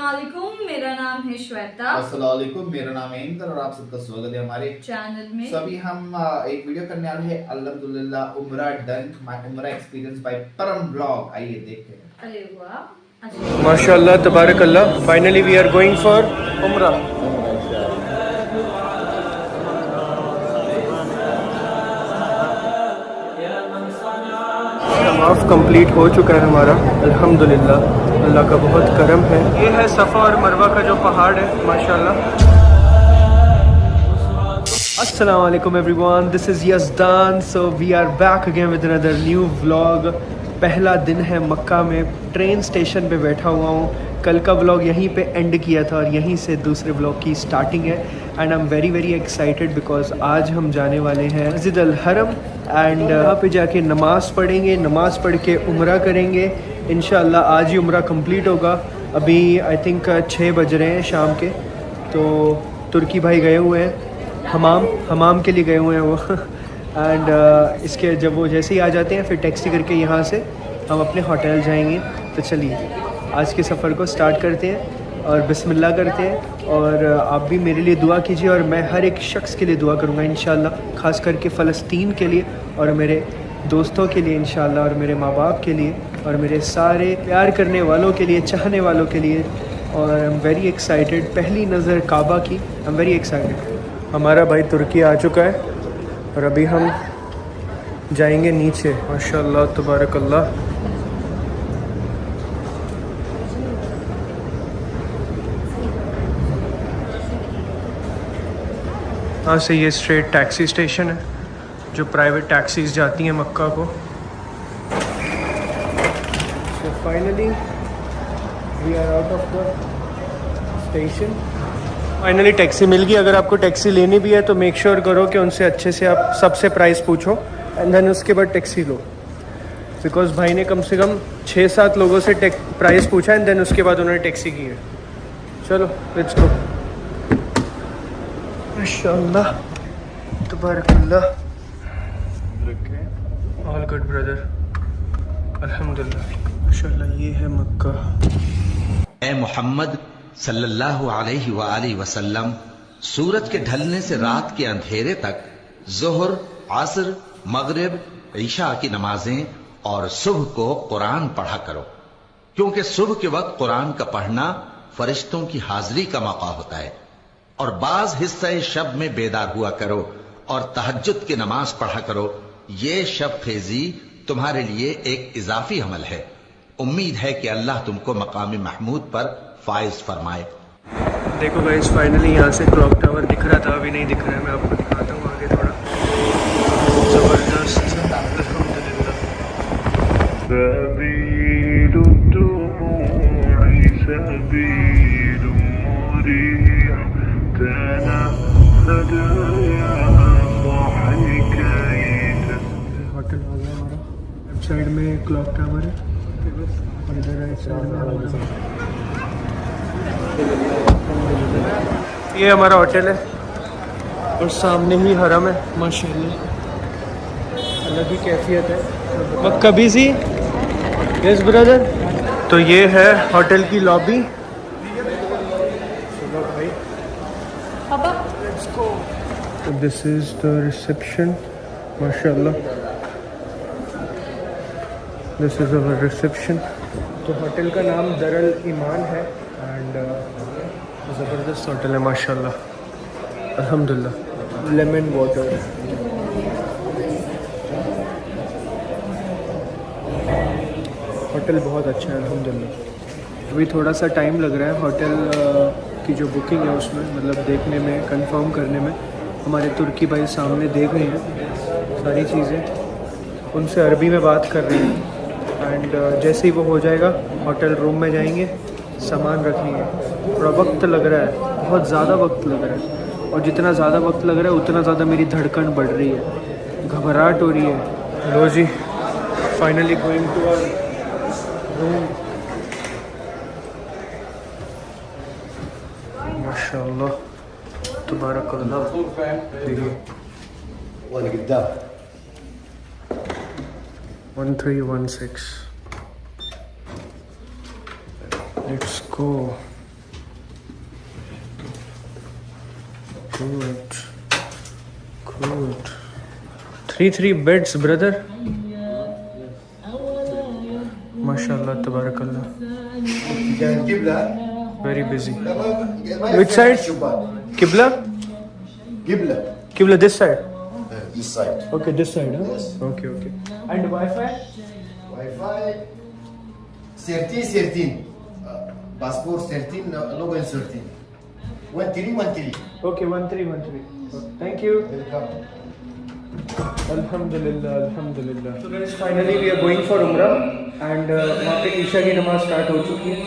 अस्सलामुअलैकुम, मेरा नाम है श्वेता। अस्सलामुअलैकुम, मेरा नाम है इंदर और आप सबका स्वागत है हमारे चैनल में। सभी हम एक वीडियो करने वाले हैं अल्हम्दुलिल्लाह उम्रा डन, माय उम्रा एक्सपीरियंस बाय परम ब्लॉग। आइए देखते हैं। अरे वाह, माशाल्लाह तबारकल्लाह, finally we are going for उम्रा। तवाफ कंप्लीट हो चुका है हमारा अल्हम्दुलिल्लाह, अल्लाह का बहुत करम है। ये है सफ़ा और मरवा का जो पहाड़ है माशाल्लाह। अस्सलाम वालेकुम everyone, this is Yazdan. So we are back again with another new vlog. पहला दिन है मक्का में, ट्रेन स्टेशन पे बैठा हुआ हूँ। कल का व्लॉग यहीं पे एंड किया था और यहीं से दूसरे व्लॉग की स्टार्टिंग है। And I am very very excited because आज हम जाने वाले हैं मस्जिद अल हरम एंड वहाँ पे जाके नमाज़ पढ़ेंगे, नमाज़ पढ़ के उम्रा करेंगे इंशाल्लाह। आज ही उम्रा कंप्लीट होगा। अभी आई थिंक 6 बज रहे हैं शाम के। तो तुर्की भाई गए हुए हैं हमाम के लिए गए हुए हैं वो एंड इसके जब वो जैसे ही आ जाते हैं फिर टैक्सी करके यहाँ से हम अपने होटल जाएंगे। तो चलिए आज के सफ़र को स्टार्ट करते हैं और बिस्मिल्लाह करते हैं। और आप भी मेरे लिए दुआ कीजिए और मैं हर एक शख्स के लिए दुआ करूँगा इंशाल्लाह, ख़ास करके फ़लस्तीन के लिए और मेरे दोस्तों के लिए इंशाल्लाह, और मेरे माँ बाप के लिए और मेरे सारे प्यार करने वालों के लिए, चाहने वालों के लिए। और आई एम वेरी एक्साइटेड। पहली नज़र काबा की, आई एम वेरी एक्साइटेड। हमारा भाई तुर्की आ चुका है और अभी हम जाएंगे नीचे। माशाल्लाह तबारकल्लाह। यहाँ से ये स्ट्रेट टैक्सी स्टेशन है जो प्राइवेट टैक्सीज जाती हैं मक्का को। So finally we are out of the station. Finally taxi मिल गई। अगर आपको टैक्सी लेनी भी है तो मेक श्योर करो कि उनसे अच्छे से आप सबसे प्राइस पूछो एंड देन उसके बाद टैक्सी लो। बिकॉज भाई ने कम से कम 6-7 लोगों से प्राइस पूछा एंड देन उसके बाद उन्होंने टैक्सी की है। चलो लेट्स गो। माशाल्लाह तबारकल्लाह, ऑल गुड ब्रदर, अल्हम्दुलिल्लाह। माशाल्लाह ये है मक्का। ए मोहम्मद सल्लल्लाहु अलैहि वालैहि वसल्लम, सूरज के ढलने से रात के अंधेरे तक ज़ोहर, असर, मगरिब, ईशा की नमाजें और सुबह को कुरान पढ़ा करो, क्योंकि सुबह के वक्त कुरान का पढ़ना फरिश्तों की हाजिरी का मौका होता है। और बाज हिस्से शब में बेदार हुआ करो और तहज्जुद की नमाज पढ़ा करो। ये शब खेजी तुम्हारे लिए एक इजाफी अमल है। उम्मीद है कि अल्लाह तुमको मकाम महमूद पर फाइज फरमाए। देखो गाइस, फाइनली यहाँ से क्लॉक टावर दिख रहा था, अभी नहीं दिख रहा है। मैं आपको दिखाता हूँ आगे थोड़ा। ज़बरदस्त, होटल आ गया हमारा। लेफ्ट साइड में क्लॉक टावर है और इधर राइट साइड में ये हमारा होटल है और सामने ही हरम है। माशाल्लाह अलग ही कैफियत है। मक्का बिजी, यस ब्रदर। तो ये है होटल की lobby. So this is the reception. माशाल्लाह, this is our reception. तो होटल का नाम दरल ईमान है एंड ज़बरदस्त होटल है माशाल्लाह, अल्हम्दुलिल्लाह। लेमन वाटर, होटल बहुत अच्छा है अल्हम्दुलिल्लाह। अभी थोड़ा सा टाइम लग रहा है होटल की जो बुकिंग है उसमें, मतलब देखने में, कंफर्म करने में। हमारे तुर्की भाई सामने देख रहे हैं सारी चीज़ें, उनसे अरबी में बात कर रहे हैं एंड जैसे ही वो हो जाएगा होटल रूम में जाएंगे, सामान रखेंगे। थोड़ा वक्त लग रहा है, बहुत ज़्यादा वक्त लग रहा है और जितना ज़्यादा वक्त लग रहा है उतना ज़्यादा मेरी धड़कन बढ़ रही है, घबराहट हो रही है। लो जी, finally going to our room. माशाल्लाह तबारकल्लाह। वाले कितना 1316। Let's go. Good. Good. 3 beds, brother. MashaAllah, tabarakallah. Qibla. Very busy. Which side? Qibla? Qibla. Qibla this side? This side. Okay, this side, huh? Yes. Okay, okay. And Wi-Fi? Wi-Fi 13. Passport 13, login 13. 13. Okay, 1313. Thank you. Welcome. Alhamdulillah, Alhamdulillah. So guys, finally we are going for Umrah and वहाँ पे ईशा की नमाज start हो चुकी है.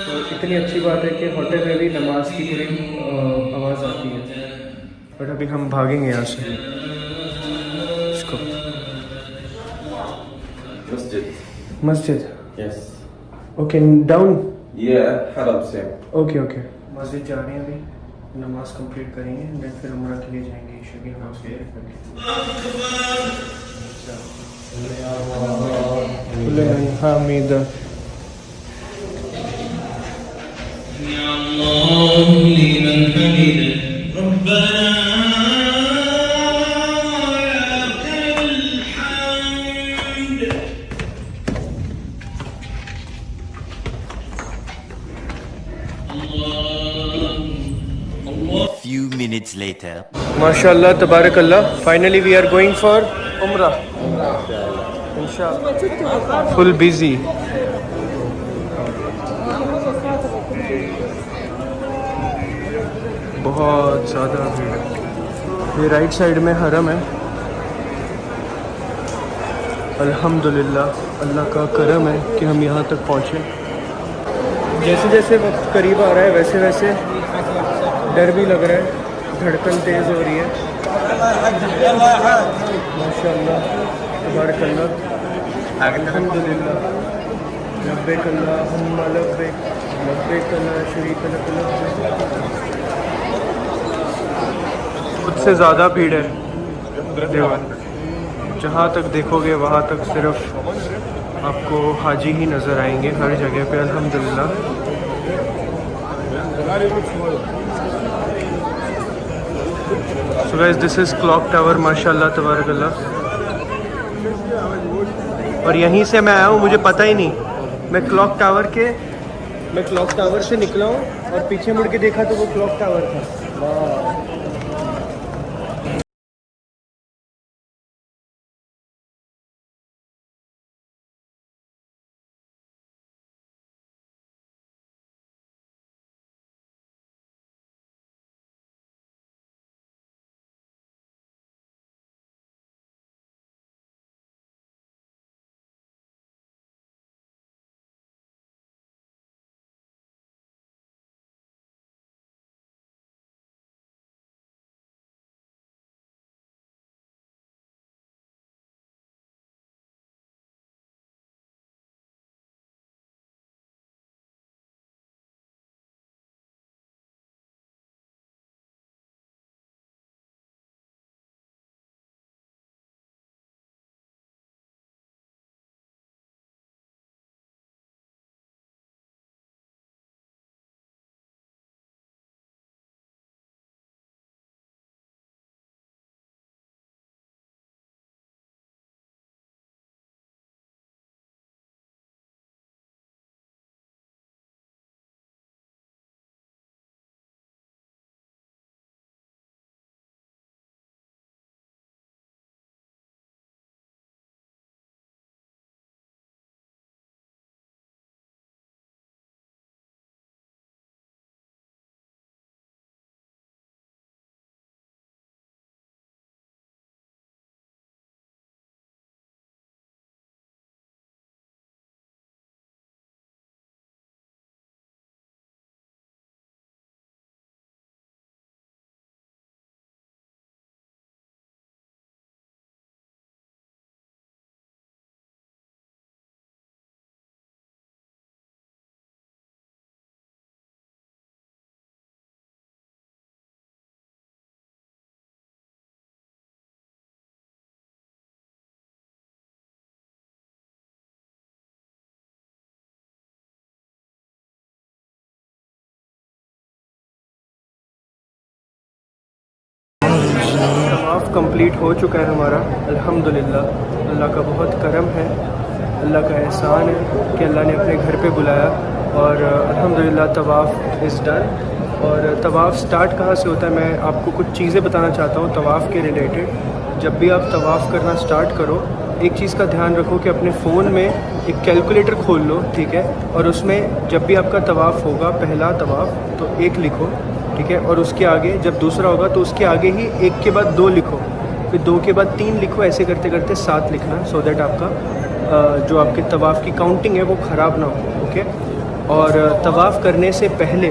तो इतनी अच्छी बात है कि होटल में भी नमाज की पूरी आवाज़ आती है. बट अभी हम भागेंगे यहाँ से. इसको मस्जिद. Yes. Okay down. Yeah, Haram same. Okay okay. मस्जिद जा रहे हैं अभी. नमाज कंप्लीट करेंगे देन फिर उम्रा के लिए जाएंगे. ईशा की नमाज के Hamida. Few minutes later. MashaAllah, tabarakallah. Finally we are going for Umrah. Inshallah. Full busy. बहुत ज़्यादा भीड़ है. ये राइट साइड में हरम है. अल्हम्दुलिल्लाह, अल्लाह का करम है कि हम यहाँ तक पहुँचे. जैसे जैसे वक्त करीब आ रहा है वैसे वैसे डर भी लग रहा है. धड़कन तेज़ हो रही है. माशाअल्लाह, तबारकल्लाह, अल्हम्दुलिल्लाह. लब्बैक अल्लाहुम्मा लब्बैक, लब्बैक ला शरीक लक लब्बैक. खुद से ज़्यादा भीड़ है देवान. जहाँ तक देखोगे वहाँ तक सिर्फ आपको हाजी ही नज़र आएंगे हर जगह पे. अल्हम्दुलिल्लाह. So guys, this is clock tower. माशाल्लाह, तबारकल्लाह. और यहीं से मैं आया हूँ, मुझे पता ही नहीं. मैं क्लॉक टावर से निकला हूँ और पीछे मुड़ के देखा तो वो क्लॉक टावर था. वाह. कंप्लीट हो चुका है हमारा अल्हम्दुलिल्लाह। अल्लाह का बहुत करम है, अल्लाह का एहसान है कि अल्लाह ने अपने घर पे बुलाया और अल्हम्दुलिल्लाह तवाफ़ इज़ डन। और तवाफ़ स्टार्ट कहाँ से होता है, मैं आपको कुछ चीज़ें बताना चाहता हूँ तवाफ़ के रिलेटेड। जब भी आप तवाफ़ करना स्टार्ट करो, एक चीज़ का ध्यान रखो कि अपने फ़ोन में एक कैलकुलेटर खोल लो, ठीक है, और उसमें जब भी आपका तवाफ़ होगा, पहला तवाफ़, तो 1 लिखो, ठीक है, और उसके आगे जब दूसरा होगा तो उसके आगे ही 1 के बाद 2 लिखो, फिर 2 के बाद 3 लिखो, ऐसे करते करते 7 लिखना, सो दैट आपका जो आपके तवाफ़ की काउंटिंग है वो ख़राब ना हो, ओके। और तवाफ़ करने से पहले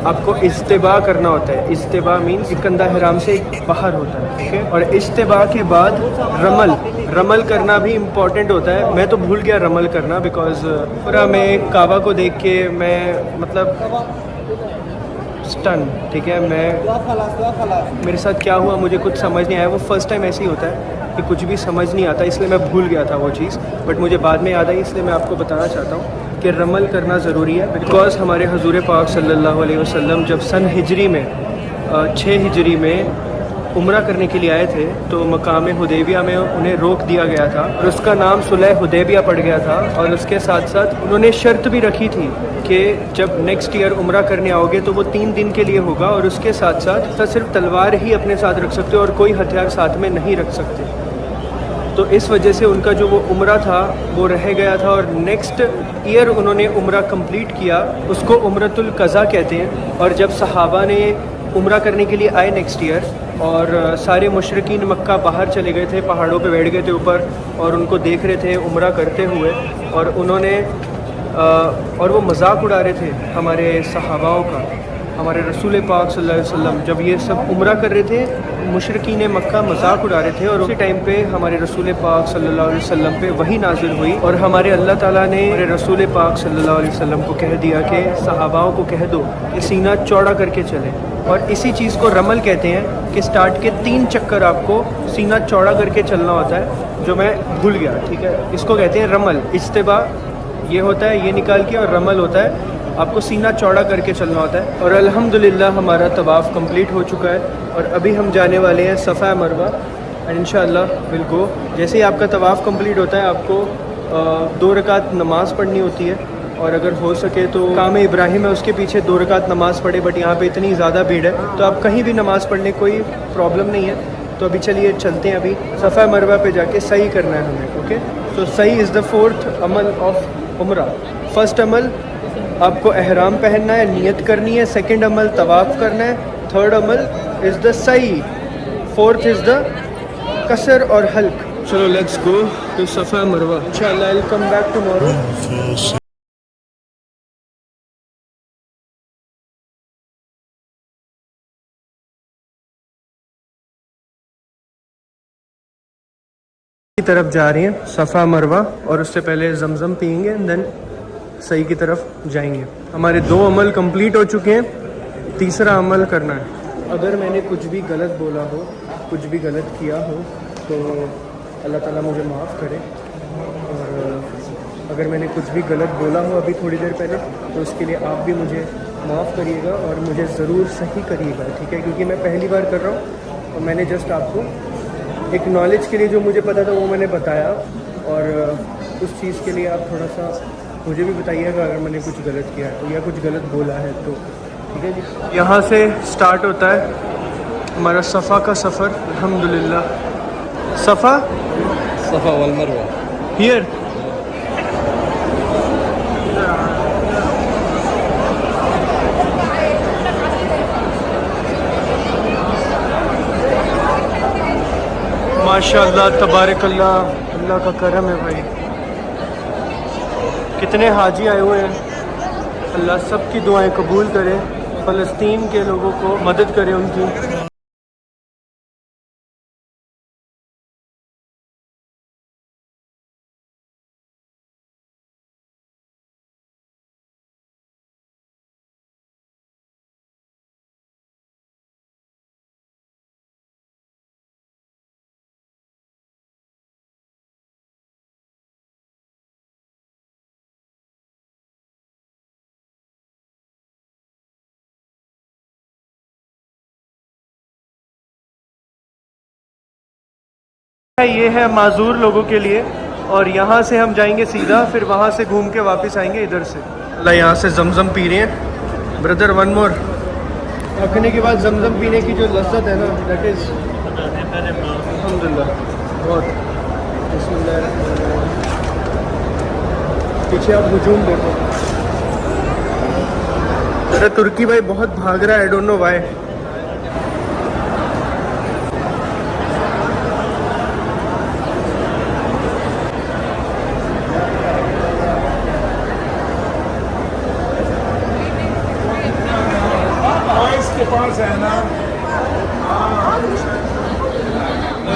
आपको इज्तिबा करना होता है। इज्तिबा मीन्स कंधा हराम से बाहर होता है, ठीक है। और इज्तिबा के बाद रमल करना भी इम्पॉर्टेंट होता है। मैं तो भूल गया रमल करना, बिकॉज पूरा मैं काबा को देख के मैं मतलब स्टन, ठीक है। मेरे साथ क्या हुआ मुझे कुछ समझ नहीं आया। वो फर्स्ट टाइम ऐसे ही होता है कि कुछ भी समझ नहीं आता, इसलिए मैं भूल गया था वो चीज़, बट मुझे बाद में याद आई, इसलिए मैं आपको बताना चाहता हूँ कि रमल करना ज़रूरी है। बिकॉज़ हमारे हुज़ूर पाक सल्लल्लाहु अलैहि वसल्लम जब सन हिजरी में 6 हिजरी में उम्रा करने के लिए आए थे, तो मकाम हुदैबिया में उन्हें रोक दिया गया था और उसका नाम सुलह हुदैबिया पड़ गया था। और उसके साथ साथ उन्होंने शर्त भी रखी थी कि जब नेक्स्ट ईयर उम्रा करने आओगे तो वो 3 दिन के लिए होगा, और उसके साथ साथ सिर्फ तलवार ही अपने साथ रख सकते हो और कोई हथियार साथ में नहीं रख सकते। तो इस वजह से उनका जो वो उम्रा था वो रह गया था, और नेक्स्ट ईयर उन्होंने उम्रा कंप्लीट किया, उसको उम्रतुल क़ज़ा कहते हैं। और जब सहाबा ने उम्रा करने के लिए आए नेक्स्ट ईयर, और सारे मुशरिकीन मक्का बाहर चले गए थे, पहाड़ों पे बैठ गए थे ऊपर, और उनको देख रहे थे उम्रा करते हुए, और उन्होंने और वो मजाक उड़ा रहे थे हमारे सहाबाओं का। हमारे रसूल पाक सल्लल्लाहु अलैहि वसल्लम जब ये सब उम्रा कर रहे थे, मुशरिकीन मक्का मजाक उड़ा रहे थे, और उसी टाइम पे हमारे रसूल पाक सल्लल्लाहु अलैहि वसल्लम पे वही नाजिल हुई, और हमारे अल्लाह ताला ने हमारे रसूल पाक सल्लल्लाहु अलैहि वसल्लम को कह दिया कि सहाबाओं को कह दो कि सीना चौड़ा करके चले। और इसी चीज़ को रमल कहते हैं कि स्टार्ट के 3 चक्कर आपको सीना चौड़ा करके चलना होता है, जो मैं भूल गया, ठीक है। इसको कहते हैं रमल। इज्तिबा ये होता है, ये निकाल के, और रमल होता है आपको सीना चौड़ा करके चलना होता है। और अल्हम्दुलिल्लाह हमारा तवाफ़ कंप्लीट हो चुका है, और अभी हम जाने वाले हैं सफ़ा मरवा, एंड इंशाअल्लाह विल गो। जैसे ही आपका तवाफ़ कंप्लीट होता है, आपको 2 रकात नमाज़ पढ़नी होती है, और अगर हो सके तो काम इब्राहिम है उसके पीछे 2 रकात नमाज़ पढ़े, बट यहाँ पे इतनी ज़्यादा भीड़ है तो आप कहीं भी नमाज़ पढ़ने कोई प्रॉब्लम नहीं है। तो अभी चलिए चलते हैं, अभी सफ़ा मरवा पे जाके सही करना है हमें, ओके। तो सही is the 4th Amal of उम्रा। फर्स्ट अमल आपको एहराम पहनना है, नियत करनी है। सेकंड अमल तवाफ़ करना है। थर्ड अमल इज़ द सही। फोर्थ इज़ द कसर और हल्क। चलो लेट्स गो टू सफ़ा मरवा। इंशाअल्लाह I will come back tomorrow. की तरफ जा रही हैं सफ़ा मरवा, और उससे पहले जमज़म पियेंगे, देन सही की तरफ जाएंगे। हमारे 2 अमल कंप्लीट हो चुके हैं, तीसरा अमल करना है। अगर मैंने कुछ भी गलत बोला हो, कुछ भी गलत किया हो, तो अल्लाह ताला मुझे माफ़ करे। और अगर मैंने कुछ भी गलत बोला हो अभी थोड़ी देर पहले, तो उसके लिए आप भी मुझे माफ़ करिएगा और मुझे ज़रूर सही करिएगा, ठीक है। क्योंकि मैं पहली बार कर रहा हूँ, और मैंने जस्ट आपको एक नॉलेज के लिए जो मुझे पता था वो मैंने बताया, और उस चीज़ के लिए आप थोड़ा सा मुझे भी बताइएगा अगर मैंने कुछ गलत किया है तो, या कुछ गलत बोला है तो, ठीक है जी। यहाँ से स्टार्ट होता है हमारा सफ़ा का सफ़र। अल्हम्दुलिल्लाह सफ़ा वल मरवा हियर। माशाअल्लाह तबारकल्लाह, अल्लाह का करम है भाई। कितने हाजी आए हुए हैं। अल्लाह सबकी दुआएं कबूल करे, फ़लस्तीन के लोगों को मदद करे उनकी। ये है माजूर लोगों के लिए, और यहाँ से हम जाएंगे सीधा, फिर वहाँ से घूम के वापस आएंगे इधर से। अल्लाह, यहाँ से जमजम पी रहे हैं ब्रदर, वन मोर। रखने के बाद जमजम पीने की जो लज्जत है ना, दैट इज़ अल्हम्दुलिल्लाह बहुत। पीछे आप हुजूम देखो, मेरा तुर्की भाई बहुत भाग रहा है, I don't know why.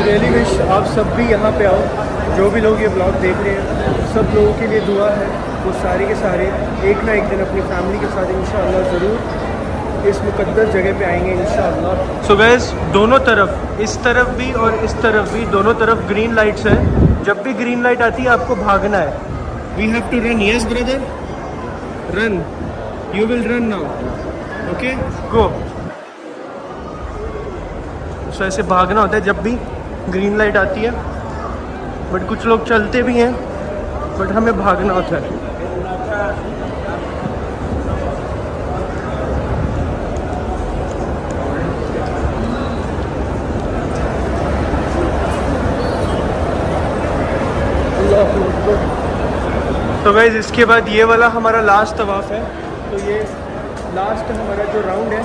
Really wish आप सब भी यहाँ पे आओ, जो भी लोग ये ब्लॉग देख रहे हैं, सब लोगों के लिए दुआ है, वो सारे के सारे एक ना एक दिन अपनी फैमिली के साथ इंशाअल्लाह ज़रूर इस मुक़द्दस जगह पे आएंगे इंशाअल्लाह। सो गाइस, दोनों तरफ, इस तरफ भी और इस तरफ भी, दोनों तरफ ग्रीन लाइट्स है। जब भी ग्रीन लाइट आती है आपको भागना है। We have to run, yes brother, run, you will run now, okay, go. So ऐसे भागना होता है जब भी ग्रीन लाइट आती है, बट कुछ लोग चलते भी हैं, बट हमें भागना होता है। तो गाइस, इसके बाद ये वाला हमारा लास्ट तवाफ़ है। तो ये लास्ट हमारा जो राउंड है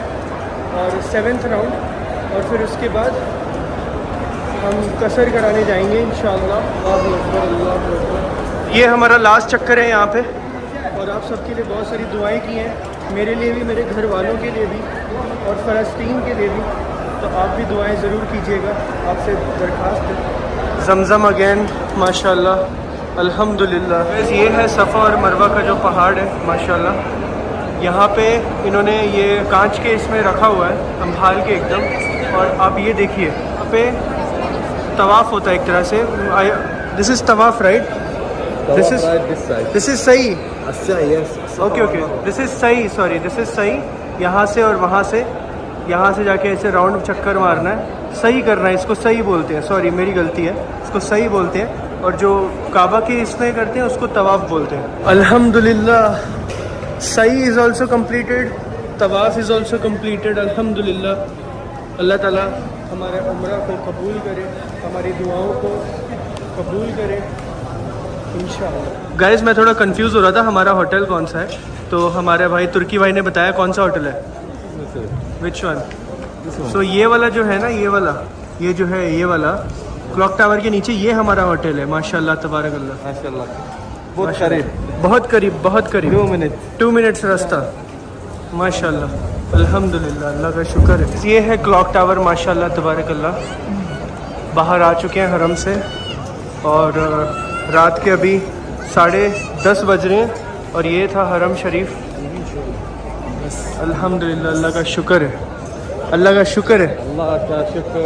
और 7th राउंड, और फिर उसके बाद हम कसर कराने जाएंगे इंशाअल्लाह। अल्लाहु अकबर, अल्लाहु अकबर। ये हमारा लास्ट चक्कर है यहाँ पे, और आप सबके लिए बहुत सारी दुआएं की हैं, मेरे लिए भी, मेरे घर वालों के लिए भी, और फ़लस्तीन के लिए भी। तो आप भी दुआएं ज़रूर कीजिएगा, आपसे दरख्वास्त है। ज़मज़म अगेन, माशाल्लाह, अल्हम्दुलिल्लाह। ये है सफ़ा और मरवा का जो पहाड़ है, माशाल्लाह। यहाँ पे इन्होंने ये कांच के इसमें रखा हुआ है, संभाल के एकदम। और आप ये देखिए, यहाँ पे तवाफ़ होता है एक तरह से। दिस इज़ तवाफ़, राइट? दिस इज़ सही। ओके ओके, दिस इज़ सही, सॉरी, दिस इज़ सही। यहाँ से और वहाँ से, यहाँ से जाके ऐसे राउंड चक्कर मारना है, सही करना है, इसको सही बोलते हैं। सॉरी, मेरी गलती है, इसको सही बोलते हैं। और जो काबा के इसमें करते हैं उसको तवाफ़ बोलते हैं। अल्हम्दुलिल्लाह, सही इज़ ऑल्सो कम्प्लीटेड, तवाफ़ इज़ ऑल्सो कम्प्लीटेड, अल्हम्दुलिल्लाह। अल्लाह ताला हमारे उम्रा को कबूल करे, हमारी दुआओं को कबूल करे इंशाअल्लाह। गाइस, मैं थोड़ा कंफ्यूज हो रहा था हमारा होटल कौन सा है, तो हमारे भाई तुर्की भाई ने बताया कौन सा होटल है। Which one? सो ये वाला जो है ना, ये वाला, ये जो है, ये वाला क्लॉक टावर के नीचे, ये हमारा होटल है। माशाल्लाह, तबारकल्लाह, माशाल्लाह, बहुत करीब, बहुत करीब, बहुत करीब, 2 मिनट्स रास्ता। माशाल्लाह, अल्हम्दुलिल्लाह, अल्लाह का शुक्र है। ये है क्लॉक टावर, माशाल्लाह, तबारकल्लाह। बाहर आ चुके हैं हरम से, और रात के अभी 10:30 बज रहे हैं, और ये था हरम शरीफ। अल्हम्दुलिल्लाह, अल्लाह का शुक्र है, अल्लाह का शुक्र है, अल्लाह का शुक्र।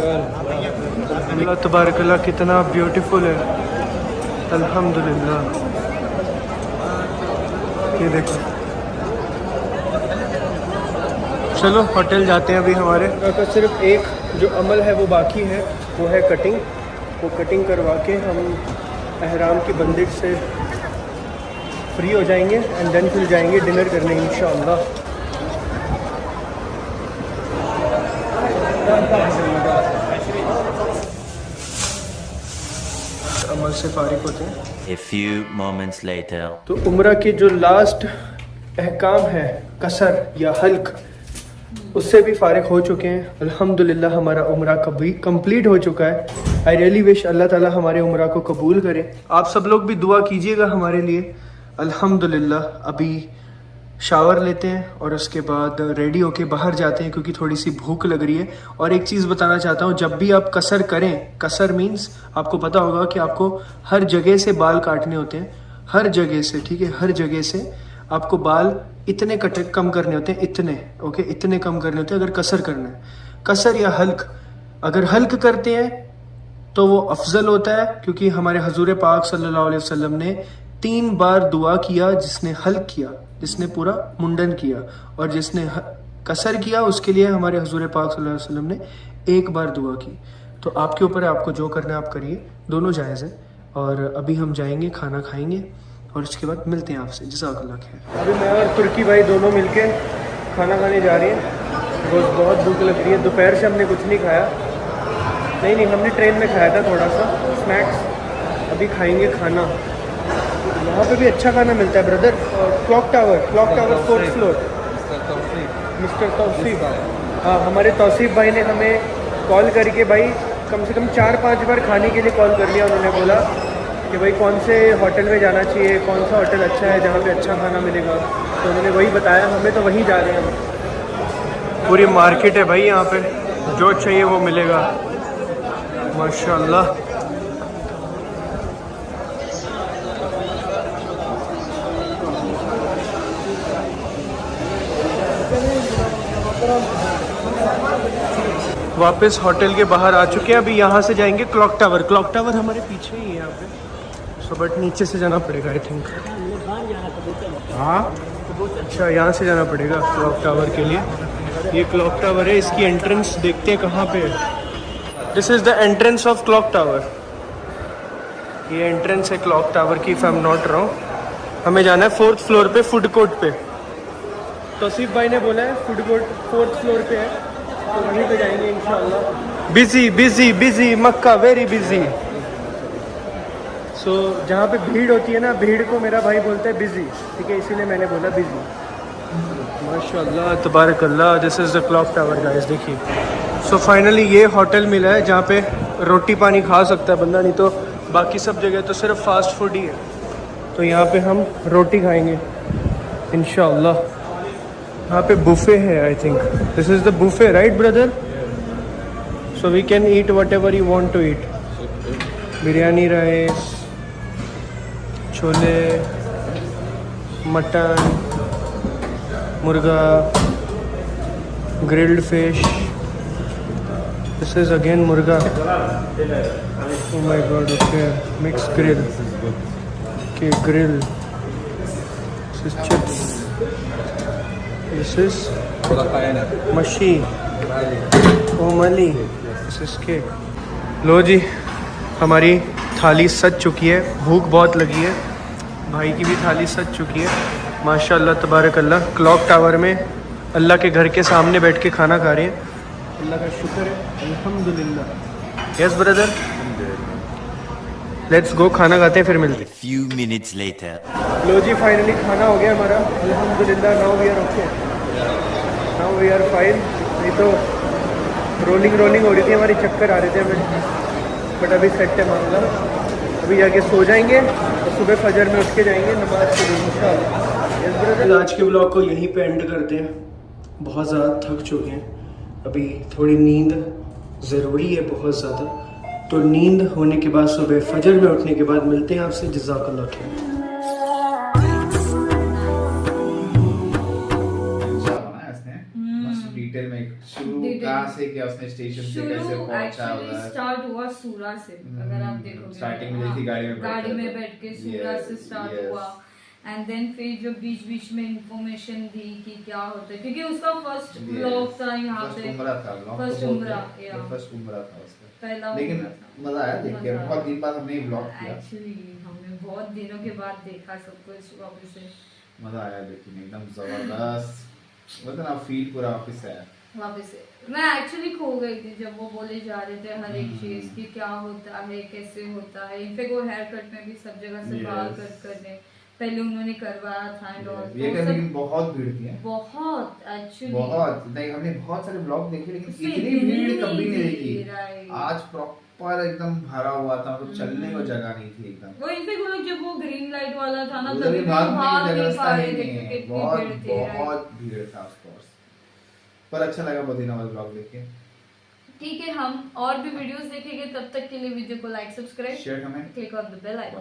अल्लाह तबारकल्लाह, कितना ब्यूटीफुल है, अल्हम्दुलिल्लाह। ये देखो, चलो होटल जाते हैं अभी। हमारे का सिर्फ एक जो अमल है वो बाकी है, वो है कटिंग। वो कटिंग करवा के हम एहराम की बंदिश से फ्री हो जाएंगे, एंड देन फिर जाएंगे डिनर करने इंशाअल्लाह। अमल से फारिग होते हैं। A few moments later. तो उम्रा के जो लास्ट अहकाम है, कसर या हल्क, उससे भी फारिग हो चुके हैं अल्हम्दुलिल्लाह। हमारा उम्रा कभी कंप्लीट हो चुका है। आई रियली विश अल्लाह ताला हमारे उम्रा को कबूल करे। आप सब लोग भी दुआ कीजिएगा हमारे लिए। अल्हम्दुलिल्लाह, अभी शावर लेते हैं और उसके बाद रेडी होके बाहर जाते हैं, क्योंकि थोड़ी सी भूख लग रही है। और एक चीज़ बताना चाहता हूँ, जब भी आप कसर करें, कसर मीन्स आपको पता होगा कि आपको हर जगह से बाल काटने होते हैं, हर जगह से, ठीक है, हर जगह से आपको बाल इतने कम करने होते हैं, इतने, ओके, इतने कम करने होते हैं अगर कसर करना है। कसर या हल्क, अगर हल्क करते हैं तो वो अफजल होता है, क्योंकि हमारे हजूर पाक सल्लल्लाहु अलैहि वसल्लम ने 3 बार दुआ किया, जिसने हल्क किया, जिसने पूरा मुंडन किया, और जिसने कसर किया उसके लिए हमारे हजूर पाक सल्लल्लाहु अलैहि वसल्लम ने 1 बार दुआ की। तो आपके ऊपर है, आपको जो करना है आप करिए, दोनों जायज़ है। और अभी हम जाएंगे, खाना खाएंगे और उसके बाद मिलते हैं आपसे। जज़ाकल्लाह खैर। अभी मैं और तुर्की भाई दोनों मिलके खाना खाने जा रहे हैं। बहुत भूख लग रही है, दोपहर से हमने कुछ नहीं खाया। नहीं, हमने ट्रेन में खाया था थोड़ा सा स्नैक्स। अभी खाएंगे खाना। यहाँ पे भी अच्छा खाना मिलता है brother. Clock tower 4th floor. Mister Tauseef, हाँ, हमारे तौसीफ भाई ने हमें कॉल करके भाई कम से कम 4-5 बार खाने के लिए कॉल कर लिया। उन्होंने बोला कि भाई कौन से होटल में जाना चाहिए, कौन सा होटल अच्छा है जहाँ पे अच्छा खाना मिलेगा। तो उन्होंने वही बताया हमें, तो वहीं जा रहे हैं हम। पूरी मार्केट है भाई यहाँ पे, जो चाहिए वो मिलेगा माशाल्लाह। वापस होटल के बाहर आ चुके हैं। अभी यहाँ से जाएंगे क्लॉक टावर हमारे पीछे ही है यहाँ पे। सो बट नीचे से जाना पड़ेगा आई थिंक। हाँ अच्छा, यहाँ से जाना पड़ेगा क्लॉक टावर के लिए। ये क्लॉक टावर है, इसकी एंट्रेंस देखते हैं कहाँ पे है। This is the entrance of clock tower. ये एंट्रेंस है क्लॉक टावर की, if I am not wrong. हमें जाना है 4th फ्लोर पे, फूड कोर्ट पे। तौसीफ भाई ने बोला है फूड कोर्ट 4th फ्लोर पे है, तो वहीं पे जाएंगे इंशाल्लाह। बिजी मक्का, वेरी बिजी। सो जहाँ पे भीड़ होती है ना, भीड़ को मेरा भाई बोलता है बिजी, ठीक है, इसीलिए मैंने बोला बिजी। माशाल्लाह तबारक अल्लाह। This is the clock tower guys, देखिए। सो फाइनली ये होटल मिला है जहाँ पे रोटी पानी खा सकता है बंदा, नहीं तो बाकी सब जगह तो सिर्फ फास्ट फूड ही है। तो यहाँ पे हम रोटी खाएंगे इंशाल्लाह। यहाँ पे बुफे है I think. This is the buffet right brother? So we can eat whatever you want to eat. Biryani, rice, chole, mutton, murga, grilled fish. This is again murga. Oh my god, okay. Mixed grill. Okay, grill. This is chips. This is mashi. Omali. This is cake. लो जी, हमारी थाली सज चुकी है। भूख बहुत लगी है। भाई की भी थाली सज चुकी है माशाल्लाह तबारक अल्लाह। क्लॉक टावर में अल्लाह के घर के सामने बैठ के खाना खा रहे हैं। अल्लाह का शुक्र है, अल्हम्दुलिल्लाह। यस ब्रदर, लेट्स गो, खाना खाते हैं फिर मिलते हैं। Few minutes later. लो जी, फाइनली खाना हो गया हमारा अल्हम्दुलिल्लाह। Now we are okay, now we are fine. नहीं तो रोलिंग हो रही थी हमारी, चक्कर आ रहे थे हमें, बट अभी सेट है मामला। अभी जाके सो जाएंगे और सुबह फजर में उठ के जाएंगे नमाज के लिए इंशाअल्लाह। आज के ब्लॉग को यहीं पे एंड करते हैं। बहुत ज़्यादा थक चुके हैं, अभी थोड़ी नींद ज़रूरी है बहुत ज़्यादा। तो नींद होने के बाद सुबह फजर में उठने के बाद मिलते हैं आपसे। जज़ाकल्लाह खैर। डिटेल में शुरू कहाँ से किया उसने, स्टेशन से कैसे पहुंचा एक्चुअली स्टार्ट हुआ सूरा से। अगर आप देखोगे स्टार्टिंग में देखी गाड़ी में बैठ के सूरा से स्टार्ट हुआ। एंड देन फिर जो बीच में इंफॉर्मेशन दी कि क्या होता है, क्योंकि उसका फर्स्ट व्लॉग था यहाँ पे, फर्स्ट उम्रा था उसका पहला। लेकिन मजा आया देख के, बहुत दिन बाद हमने व्लॉग किया। एक्चुअली हमने बहुत दिनों के बाद देखा सब कुछ वापस से। मजा आया देखने, एकदम जबरदस्त। मतलब ना फील पूरा वापस आया वापस से। मैं एक्चुअली खो गई थी जब वो बोले जा रहे थे हर एक चीज की क्या होता है, कैसे होता है। इनफैक्ट वो हेयर कट में भी सब जगह से बाल कट करने पहले उन्होंने करवाया था एंड ऑल। ये लेकिन बहुत भीड़ थी, बहुत एक्चुअली बहुत। नहीं, हमने बहुत सारे ब्लॉग देखे लेकिन इतनी भीड़ कभी नहीं देखी। आज प्रॉपर एकदम भरा हुआ था, मतलब चलने को जगह नहीं थी एकदम। वो इनफैक्ट वो लोग जब वो ग्रीन लाइट वाला था ना, उधर तभी भी भाग भाग नहीं पा रहे थे नहीं है। क्योंकि बहुत इतनी भीड़ थी। बहुत भीड़ था ऑफ कोर्स, पर अच्छा लगा मदीना वाला ब्लॉग देख के। ठीक है, हम और भी वीडियोस देखेंगे, तब तक के लिए वीडियो को like, subscribe, share, comment, click on the bell icon.